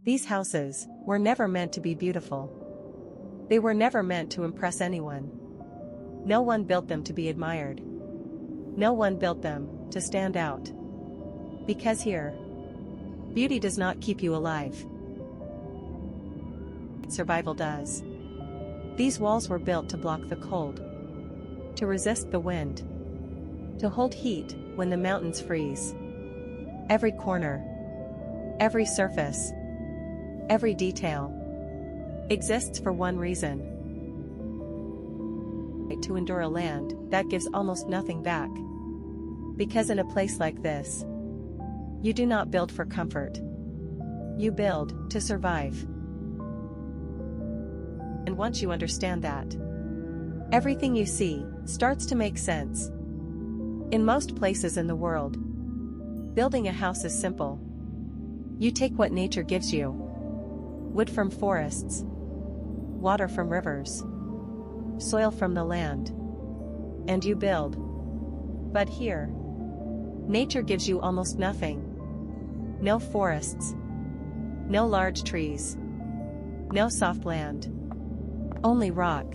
These houses were never meant to be beautiful. They were never meant to impress anyone. No one built them to be admired. No one built them to stand out. Because here, beauty does not keep you alive. Survival does. These walls were built to block the cold, to resist the wind, to hold heat when the mountains freeze. Every corner, every surface, every detail exists for one reason: to endure a land that gives almost nothing back. Because in a place like this, you do not build for comfort. You build to survive. And once you understand that, everything you see starts to make sense. In most places in the world, building a house is simple. You take what nature gives you: wood from forests, water from rivers, soil from the land, and you build. But here, nature gives you almost nothing. No forests, no large trees, no soft land. Only rock.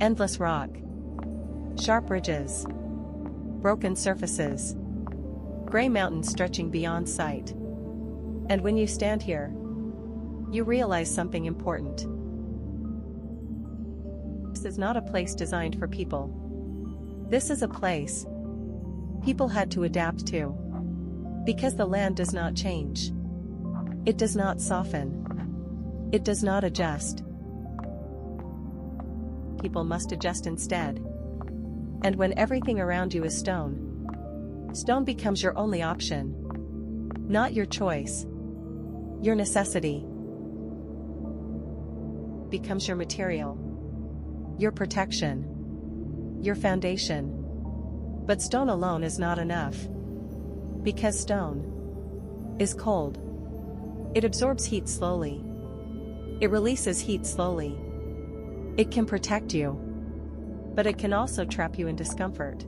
Endless rock. Sharp ridges. Broken surfaces. Gray mountains stretching beyond sight. And when you stand here, you realize something important. This is not a place designed for people. This is a place people had to adapt to. Because the land does not change. It does not soften. It does not adjust. People must adjust instead. And when everything around you is stone, stone becomes your only option. Not your choice. Your necessity. Becomes your material. Your protection. Your foundation. But stone alone is not enough. Because stone is cold. It absorbs heat slowly. It releases heat slowly. It can protect you, but it can also trap you in discomfort.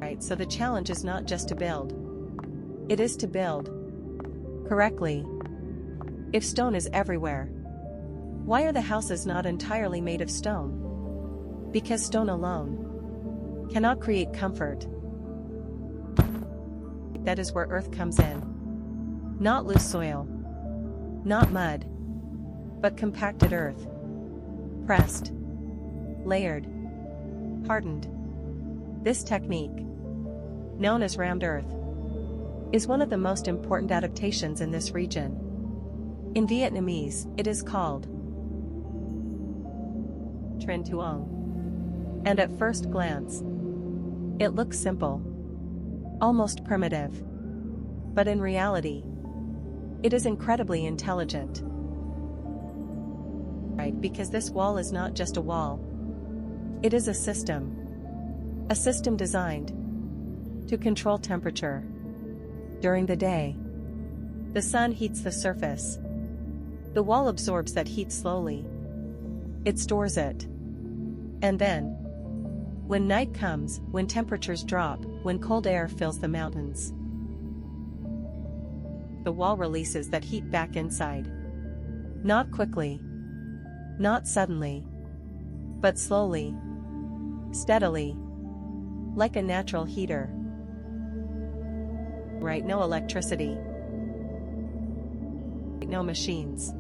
Right, so the challenge is not just to build. It is to build correctly. If stone is everywhere, why are the houses not entirely made of stone? Because stone alone cannot create comfort. That is where earth comes in. Not loose soil. Not mud. But compacted earth. Pressed. Layered. Hardened. This technique, known as rammed earth, is one of the most important adaptations in this region. In Vietnamese, it is called Trin Tuong. And at first glance, it looks simple. Almost primitive. But in reality, it is incredibly intelligent. Right, because this wall is not just a wall. It is a system. A system designed to control temperature. During the day, the sun heats the surface. The wall absorbs that heat slowly. It stores it. And then, when night comes, when temperatures drop, when cold air fills the mountains, the wall releases that heat back inside. Not quickly. Not suddenly. But slowly. Steadily. Like a natural heater. Right, no electricity. No machines.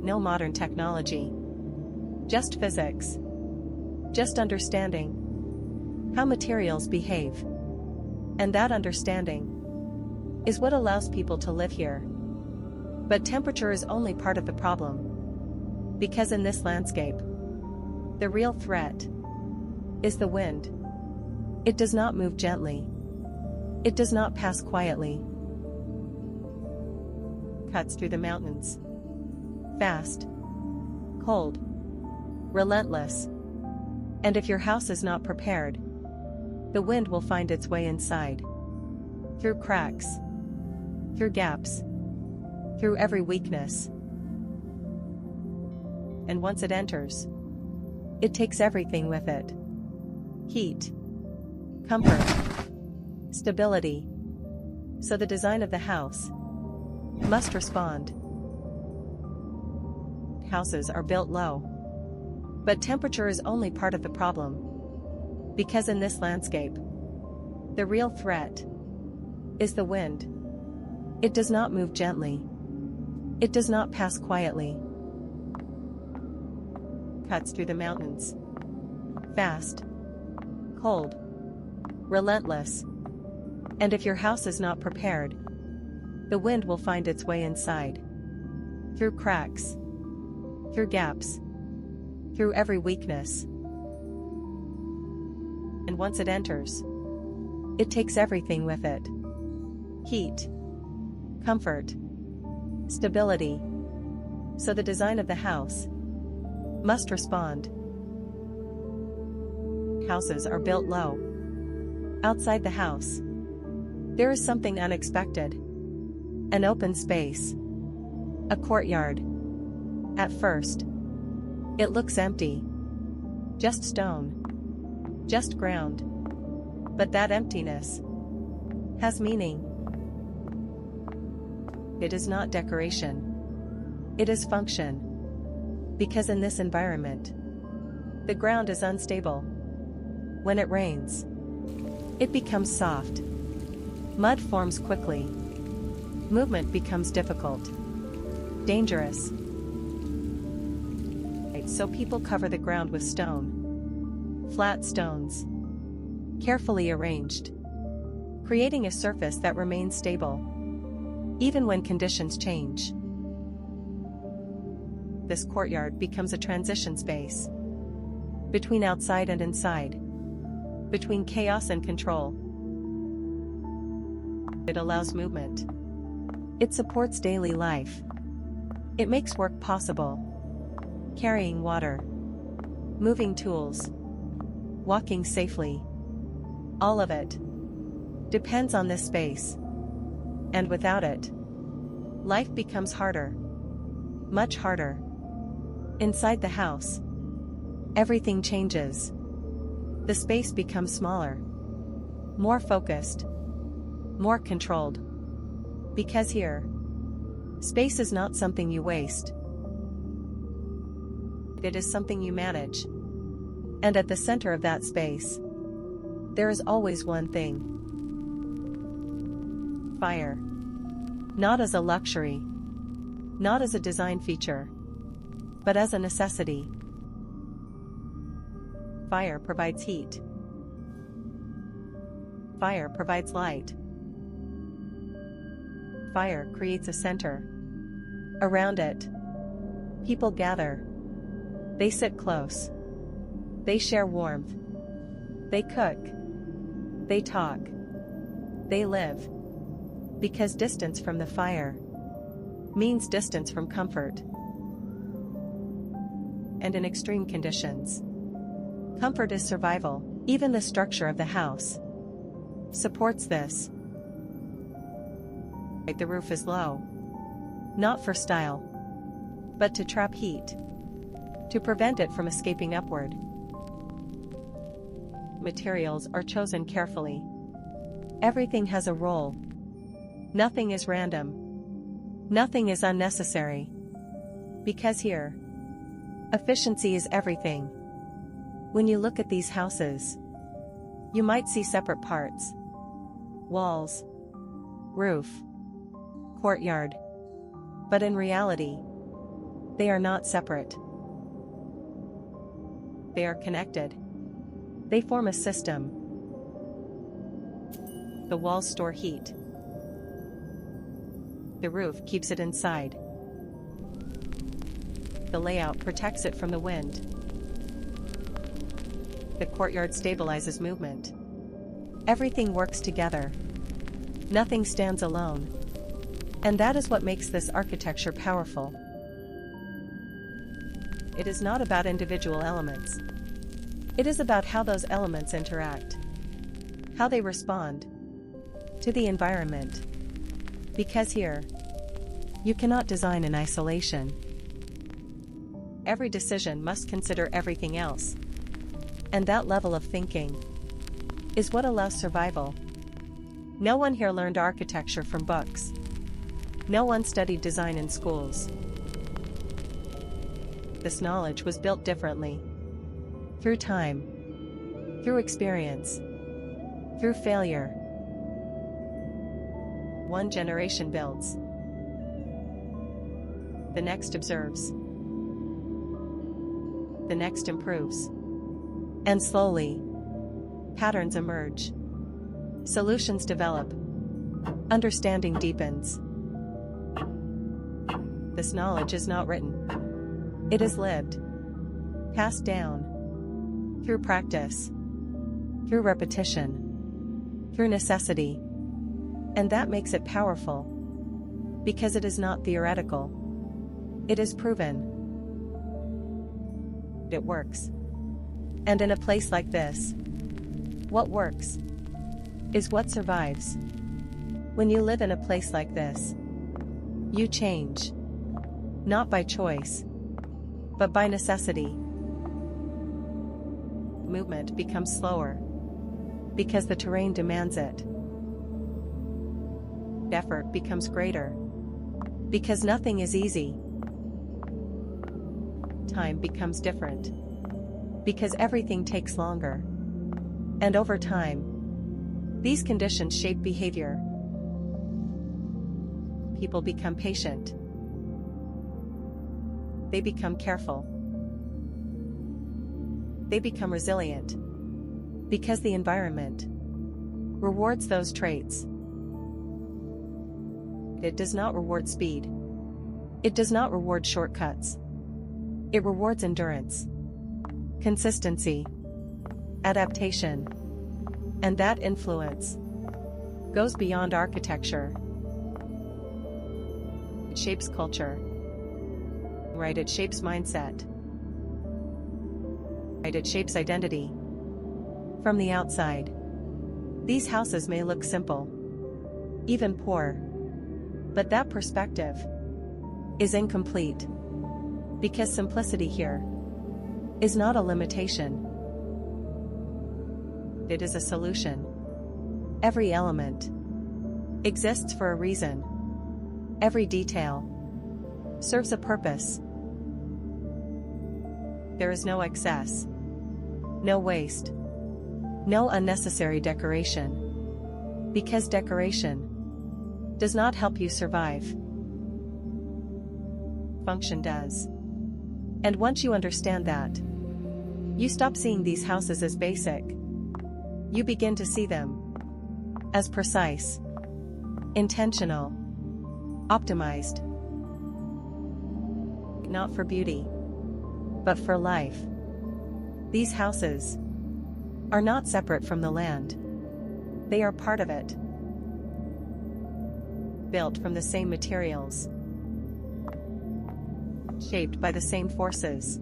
No modern technology. Just physics. Just understanding how materials behave. And that understanding is what allows people to live here. But temperature is only part of the problem. Because in this landscape, the real threat is the wind. It does not move gently. It does not pass quietly. Cuts through the mountains. Fast. Cold. Relentless. And if your house is not prepared, the wind will find its way inside. Through cracks. Through gaps. Through every weakness. And once it enters, it takes everything with it. Heat. Comfort. Stability. So the design of the house must respond. Houses are built low. But temperature is only part of the problem. Because in this landscape, the real threat is the wind. It does not move gently. It does not pass quietly. Cuts through the mountains. Fast. Cold. Relentless. And if your house is not prepared, the wind will find its way inside. Through cracks. Through gaps. Through every weakness. And once it enters, it takes everything with it. Heat. Comfort. Stability. So the design of the house must respond. Houses are built low. Outside the house, there is something unexpected. An open space. A courtyard. At first, it looks empty. Just stone. Just ground. But that emptiness has meaning. It is not decoration. It is function. Because in this environment, the ground is unstable. When it rains, it becomes soft. Mud forms quickly. Movement becomes difficult. Dangerous. So people cover the ground with stone. Flat stones. Carefully arranged. Creating a surface that remains stable. Even when conditions change. This courtyard becomes a transition space. Between outside and inside. Between chaos and control. It allows movement. It supports daily life. It makes work possible. Carrying water. Moving tools. Walking safely. All of it depends on this space. And without it, life becomes harder. Much harder. Inside the house, everything changes. The space becomes smaller. More focused. More controlled. Because here, space is not something you waste. It is something you manage. And at the center of that space, there is always one thing. Fire. Not as a luxury. Not as a design feature. But as a necessity. Fire provides heat. Fire provides light. Fire creates a center. Around it, people gather. They sit close. They share warmth. They cook. They talk. They live. Because distance from the fire means distance from comfort. And in extreme conditions, comfort is survival. Even the structure of the house supports this. The roof is low. Not for style, but to trap heat. To prevent it from escaping upward. Materials are chosen carefully. Everything has a role. Nothing is random. Nothing is unnecessary. Because here, efficiency is everything. When you look at these houses, you might see separate parts. Walls. Roof. Courtyard. But in reality, they are not separate. They are connected. They form a system. The walls store heat. The roof keeps it inside. The layout protects it from the wind. The courtyard stabilizes movement. Everything works together. Nothing stands alone. And that is what makes this architecture powerful. It is not about individual elements. It is about how those elements interact. How they respond to the environment. Because here, you cannot design in isolation. Every decision must consider everything else. And that level of thinking is what allows survival. No one here learned architecture from books. No one studied design in schools. This knowledge was built differently. Through time. Through experience. Through failure. One generation builds. The next observes. The next improves. And slowly, patterns emerge. Solutions develop. Understanding deepens. This knowledge is not written. It is lived. Passed down. Through practice. Through repetition. Through necessity. And that makes it powerful. Because it is not theoretical. It is proven. It works. And in a place like this, what works is what survives. When you live in a place like this, you change. Not by choice, but by necessity. Movement becomes slower, because the terrain demands it. Effort becomes greater, because nothing is easy. Time becomes different, because everything takes longer. And over time, these conditions shape behavior. People become patient. They become careful. They become resilient. Because the environment rewards those traits. It does not reward speed. It does not reward shortcuts. It rewards endurance, consistency, adaptation. And that influence goes beyond architecture. It shapes culture. Right, it shapes mindset. Right, it shapes identity. From the outside, these houses may look simple, even poor. But that perspective is incomplete. Because simplicity here is not a limitation. It is a solution. Every element exists for a reason. Every detail serves a purpose. There is no excess, no waste, no unnecessary decoration. Because decoration does not help you survive. Function does. And once you understand that, you stop seeing these houses as basic. You begin to see them as precise, intentional, optimized. Not for beauty, but for life. These houses are not separate from the land. They are part of it. Built from the same materials. Shaped by the same forces.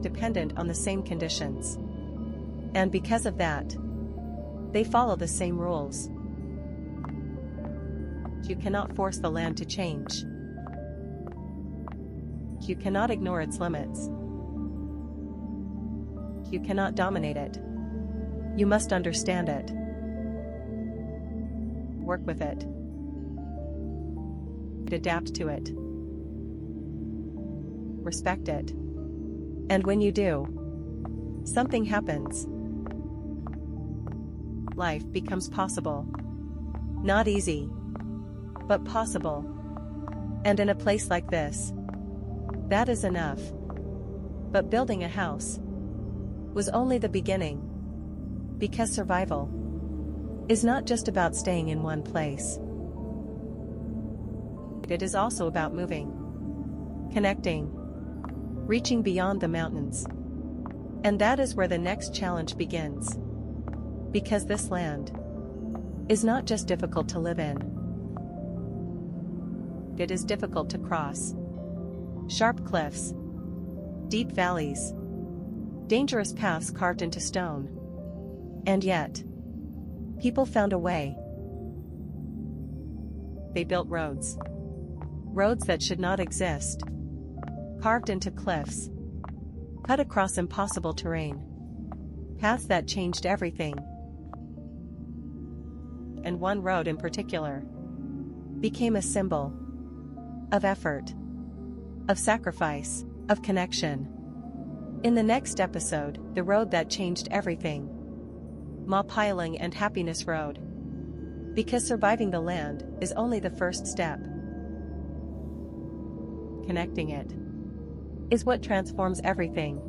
Dependent on the same conditions. And because of that, they follow the same rules. You cannot force the land to change. You cannot ignore its limits. You cannot dominate it. You must understand it. Work with it. Adapt to it. Respect it. And when you do, something happens. Life becomes possible. Not easy, but possible. And in a place like this, that is enough. But building a house was only the beginning. Because survival is not just about staying in one place. It is also about moving, connecting, reaching beyond the mountains. And that is where the next challenge begins. Because this land is not just difficult to live in. It is difficult to cross. Sharp cliffs, deep valleys, dangerous paths carved into stone. And yet, people found a way. They built roads. Roads that should not exist. Carved into cliffs. Cut across impossible terrain. Paths that changed everything. and one road in particular became a symbol of effort, of sacrifice, of connection. In the next episode, the road that changed everything. Piling and Happiness Road. Because surviving the land is only the first step. Connecting it is what transforms everything.